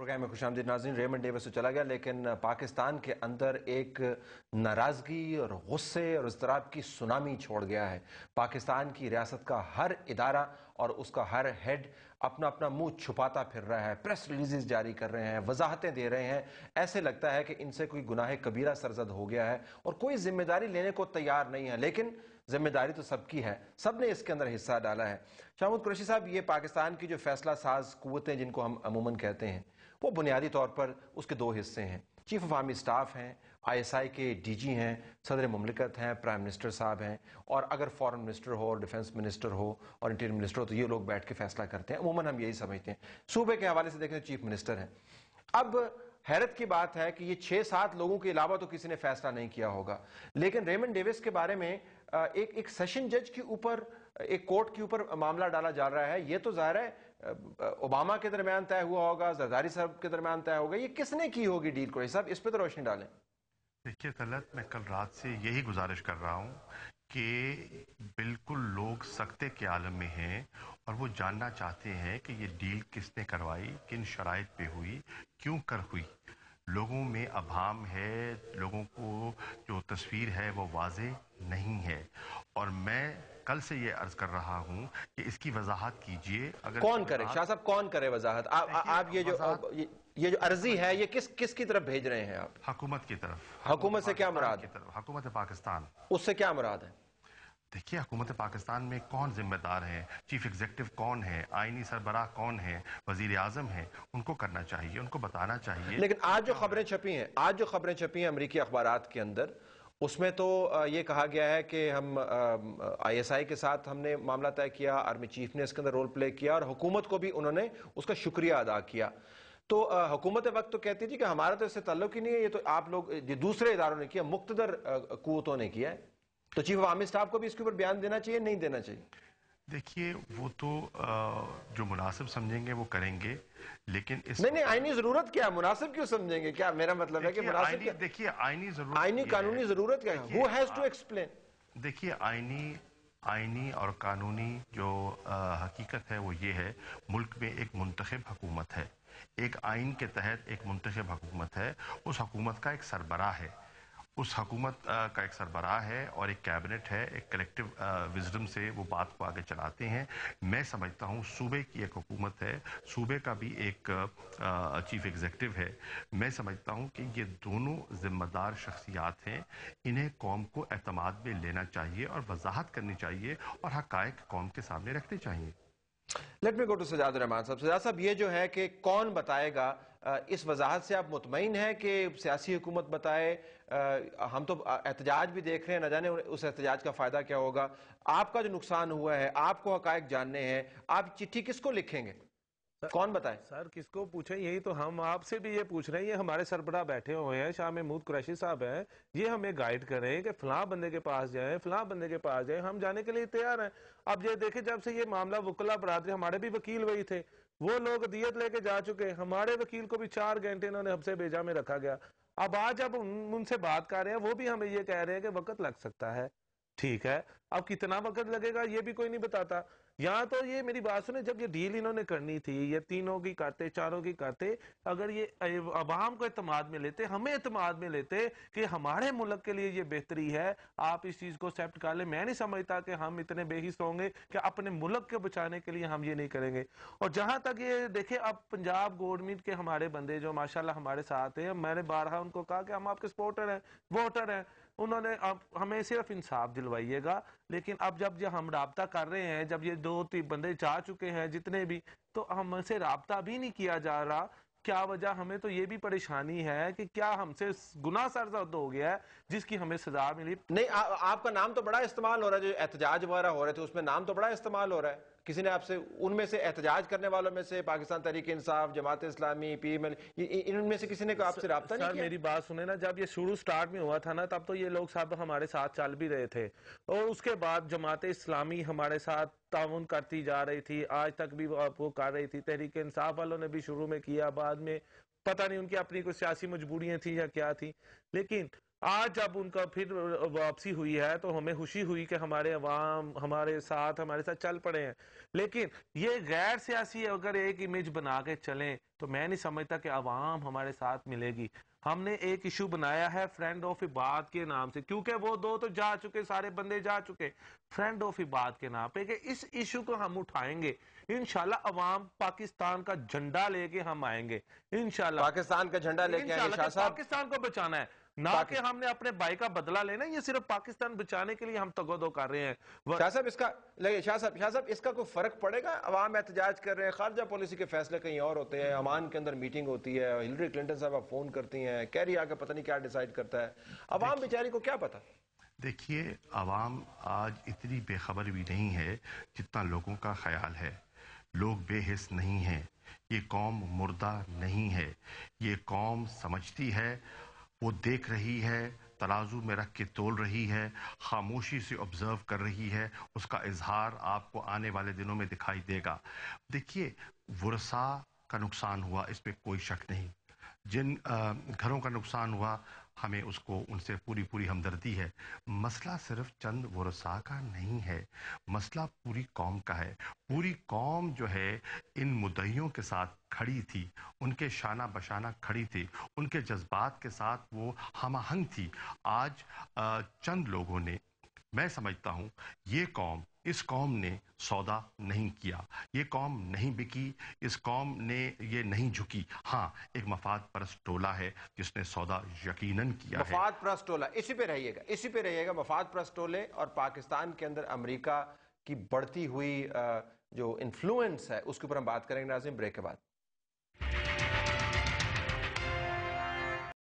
Programme میں خوش آمدید ناظرین. ریمنڈ ڈیوس تو چلا گیا لیکن پاکستان کے اندر ایک ناراضگی اور غصے اور اضطراب کی سونامی چھوڑ گیا ہے. پاکستان کی ریاست کا ہر ادارہ اور اس کا ہر ہیڈ اپنا اپنا منہ چھپاتا پھر رہا ہے, پریس ریلیزز جاری کر رہے ہیں, وضاحتیں دے رہے ہیں. ایسے لگتا ہے کہ ان سے کوئی گناہ کبیرہ سرزد ہو گیا ہے اور کوئی ذمہ داری لینے کو تیار نہیں ہے. لیکن ذمہ داری تو سب کی ہے, سب نے اس کے اندر حصہ ڈالا ہے. شاہ محمود قریشی صاحب, یہ پاکستان کی جو فیصلہ ساز قوتیں جن کو ہم عموماً کہتے ہیں, وہ بنیادی طور پر اس کے دو حصے ہیں. چیف آف آرمی سٹاف ہیں, آئی ایس آئی کے ڈی جی ہیں, صدر مملکت ہیں, پرائم منسٹر صاحب ہیں, اور اگر فارن منسٹر ہو اور ڈیفنس منسٹر ہو اور انٹیریئر منسٹر ہو تو یہ لوگ بیٹھ کے فیصلہ کرتے ہیں. عموماً ہم یہی سمجھتے ہیں. صوبے کے حوالے سے دیکھیں تو چیف منسٹر ہیں. اب حیرت کی بات ہے کہ یہ 6-7 لوگوں کے علاوہ تو کسی نے فیصلہ نہیں کیا ہوگا. لیکن ریمنڈ ڈیوس کے بارے میں ایک سیشن جج کے اوپر, ایک کورٹ کے اوپر معاملہ ڈالا جا رہا ہے. یہ تو ظاہر ہے اوباما کے درمیان طے ہوا ہوگا, زرداری صاحب کے درمیان طے ہوگا. یہ کس نے کی ہوگی ڈیل؟ قریشی صاحب اس پہ تو روشنی ڈالیں. دیکھیے طلعت, میں کل رات سے یہی گزارش کر رہا ہوں کہ بالکل لوگ سکتے کے عالم میں ہیں اور وہ جاننا چاہتے ہیں کہ یہ ڈیل کس نے کروائی, کن شرائط پہ ہوئی, کیوں کر ہوئی. لوگوں میں ابہام ہے, لوگوں کو جو تصویر ہے وہ واضح نہیں ہے. اور میں کل سے یہ عرض کر رہا ہوں کہ اس کی وضاحت کیجئے. اگر کون کرے شاہ صاحب, کون کرے وضاحت؟ آپ یہ جو عرضی ہے یہ کس کی طرف بھیج رہے ہیں آپ؟ حکومت کی طرف. حکومت سے کیا مراد ہے؟ حکومت پاکستان. اس سے کیا مراد ہے؟ دیکھیے, حکومت پاکستان میں کون ذمہ دار ہے, چیف ایگزیکٹو کون ہے, آئینی سربراہ کون ہے, وزیر اعظم ہے, ان کو کرنا چاہیے, ان کو بتانا چاہیے. لیکن آج جو خبریں چھپی ہیں امریکی اخبارات کے اندر, اس میں تو یہ کہا گیا ہے کہ ہم آئی ایس آئی کے ساتھ ہم نے معاملہ طے کیا, آرمی چیف نے اس کے اندر رول پلے کیا اور حکومت کو بھی انہوں نے اس کا شکریہ ادا کیا. تو حکومت وقت تو کہتی تھی کہ ہمارا تو اس سے تعلق ہی نہیں ہے, یہ تو آپ لوگ دوسرے اداروں نے کیا, مقتدر قوتوں نے کیا ہے. تو چیف آف آرمی سٹاف کو بھی اس کے اوپر بیان دینا چاہیے, نہیں دینا چاہیے؟ دیکھیے, وہ تو جو مناسب سمجھیں گے وہ کریں گے, لیکن اس نہیں آئینی ضرورت کیا, مناسب کیوں سمجھیں گے؟ کیا میرا مطلب ہے کہ مناسب کیا؟ دیکھیے, آئینی ضرورت, آئینی قانونی ضرورت کیا ہے؟ Who has to explain? دیکھیے, آئینی اور قانونی جو حقیقت ہے وہ یہ ہے, ملک میں ایک منتخب حکومت ہے, ایک آئین کے تحت ایک منتخب حکومت ہے, اس حکومت کا ایک سربراہ ہے, اس حکومت کا ایک سربراہ ہے اور ایک کیبنٹ ہے, ایک کلیکٹیو وزڈم سے وہ بات کو آگے چلاتے ہیں. میں سمجھتا ہوں صوبے کی ایک حکومت ہے, صوبے کا بھی ایک چیف ایگزیکٹو ہے. میں سمجھتا ہوں کہ یہ دونوں ذمہ دار شخصیات ہیں, انہیں قوم کو اعتماد میں لینا چاہیے اور وضاحت کرنی چاہیے اور حقائق قوم کے سامنے رکھنے چاہیے. Let me go to Sajjad ur Rahman صاحب. سجاد صاحب, یہ جو ہے کہ کون بتائے گا, اس وضاحت سے آپ مطمئن ہیں کہ سیاسی حکومت بتائے؟ ہم تو احتجاج بھی دیکھ رہے ہیں, نہ جانے اس احتجاج کا فائدہ کیا ہوگا. آپ کا جو نقصان ہوا ہے, آپ کو حقائق جاننے ہیں, آپ چٹھی کس کو لکھیں گے؟ کون بتائے؟ سر کس کو پوچھیں, یہی تو ہم آپ سے بھی یہ پوچھ رہے ہیں. یہ ہمارے سربراہ بیٹھے ہوئے ہیں, شاہ محمود قریشی صاحب ہیں, یہ ہمیں گائیڈ کریں کہ فلاں بندے کے پاس جائیں, فلاں بندے کے پاس جائیں. ہم جانے کے لیے تیار ہیں. اب یہ دیکھیں, جب سے یہ معاملہ وکلا برادری, ہمارے بھی وکیل وہی تھے, وہ لوگ دیت لے کے جا چکے, ہمارے وکیل کو بھی 4 گھنٹے انہوں نے ہم سے بھیجا میں رکھا گیا. اب آج اب ان سے بات کر رہے ہیں, وہ بھی ہمیں یہ کہہ رہے ہیں کہ وقت لگ سکتا ہے. ٹھیک ہے, اب کتنا وقت لگے گا یہ بھی کوئی نہیں بتاتا. یہاں تو یہ میری بات سنیں, جب یہ ڈیل انہوں نے کرنی تھی, یہ تینوں کی کرتے, چاروں کی کرتے, اگر یہ عوام کو اعتماد میں لیتے, ہمیں اعتماد میں لیتے کہ ہمارے ملک کے لیے یہ بہتری ہے, آپ اس چیز کو ایکسپٹ کر لیں. میں نہیں سمجھتا کہ ہم اتنے بے حس ہوں گے کہ اپنے ملک کو بچانے کے لیے ہم یہ نہیں کریں گے. اور جہاں تک یہ دیکھیں, اب پنجاب گورنمنٹ کے ہمارے بندے جو ماشاءاللہ ہمارے ساتھ ہیں, میں نے بارہا ان کو کہا کہ ہم آپ کے سپورٹر ہیں, ووٹر ہیں. انہوں نے اب ہمیں صرف انصاف دلوائیے گا. لیکن اب جب ہم رابطہ کر رہے ہیں, جب یہ 2-3 بندے جا چکے ہیں جتنے بھی, تو ہم سے رابطہ بھی نہیں کیا جا رہا. کیا وجہ؟ ہمیں تو یہ بھی پریشانی ہے کہ کیا ہم سے گناہ سرزد ہو گیا ہے جس کی ہمیں سزا ملی. نہیں, آپ کا نام تو بڑا استعمال ہو رہا ہے, جو احتجاج وغیرہ ہو رہے تھے اس میں نام تو بڑا استعمال ہو رہا ہے. کسی نے آپ سے, ان میں سے احتجاج کرنے والوں میں سے Pakistan Tehreek Insaf, Jamaat Islami, P M L, ان میں سے کسی نے آپ سے رابطہ نہیں سر کیا؟ میری بات سنیں نا, جب یہ شروع سٹارٹ میں ہوا تھا نا, تب تو یہ لوگ صاحب ہمارے ساتھ چل بھی رہے تھے, اور اس کے بعد جماعت اسلامی ہمارے ساتھ تعاون کرتی جا رہی تھی, آج تک بھی وہ کر رہی تھی. تحریک انصاف والوں نے بھی شروع میں کیا, بعد میں پتہ نہیں ان کی اپنی کوئی سیاسی مجبوریاں تھیں یا کیا تھی. لیکن آج جب ان کا پھر واپسی ہوئی ہے تو ہمیں خوشی ہوئی کہ ہمارے عوام ہمارے ساتھ چل پڑے ہیں. لیکن یہ غیر سیاسی اگر ایک امیج بنا کے چلیں تو میں نہیں سمجھتا کہ عوام ہمارے ساتھ ملے گی. ہم نے ایک ایشو بنایا ہے فرینڈ آف عباد کے نام سے, کیونکہ وہ دو تو جا چکے, سارے بندے جا چکے, فرینڈ آف عباد کے نام پہ, کہ اس ایشو کو ہم اٹھائیں گے انشاءاللہ. عوام پاکستان کا جھنڈا لے کے ہم آئیں گے انشاءاللہ. پاکستان کا جھنڈا لے کے آئیں گے شاہ صاحب. پاکستان کو بچانا ہے, نہ کہ ہم نے اپنے بھائی کا بدلہ لینا. یہ صرف پاکستان بچانے کے لیے ہم تگودو کر رہے ہیں. شاہ صاحب اس کا کوئی فرق پڑے گا؟ عوام احتجاج کر رہے ہیں, خارجہ پالیسی کے فیصلے کہیں اور ہوتے ہیں, امان کے اندر میٹنگ ہوتی ہے, ہلری کلنٹن صاحبہ فون کرتی ہیں, کیری آ کے پتہ نہیں کیا ڈیسائیڈ کرتا ہے, عوام بیچاری کو کیا پتا؟ دیکھیے, عوام آج اتنی بے خبر بھی نہیں ہے جتنا لوگوں کا خیال ہے. لوگ بے حس نہیں ہیں. یہ قوم مردہ نہیں ہے. یہ قوم سمجھتی ہے, وہ دیکھ رہی ہے, ترازو میں رکھ کے تول رہی ہے, خاموشی سے آبزرو کر رہی ہے. اس کا اظہار آپ کو آنے والے دنوں میں دکھائی دے گا. دیکھیے, ورثاء کا نقصان ہوا, اس پہ کوئی شک نہیں. جن گھروں کا نقصان ہوا, ہمیں ان سے پوری ہمدردی ہے. مسئلہ صرف چند ورثاء کا نہیں ہے, مسئلہ پوری قوم کا ہے. پوری قوم جو ہے ان مدعیوں کے ساتھ کھڑی تھی, ان کے شانہ بشانہ کھڑی تھی, ان کے جذبات کے ساتھ وہ ہم آہنگ تھی. آج چند لوگوں نے, میں سمجھتا ہوں اس قوم نے سودا نہیں کیا, یہ قوم نہیں بکی, اس قوم نے یہ نہیں جھکی. ہاں, ایک مفاد پرست ٹولہ ہے جس نے سودا یقیناً کیا ہے. مفاد پرست ٹولہ, اسی پہ رہیے گا. مفاد پرست ٹولے اور پاکستان کے اندر امریکہ کی بڑھتی ہوئی جو انفلوئنس ہے, اس کے اوپر ہم بات کریں گے ناظرین بریک کے بعد.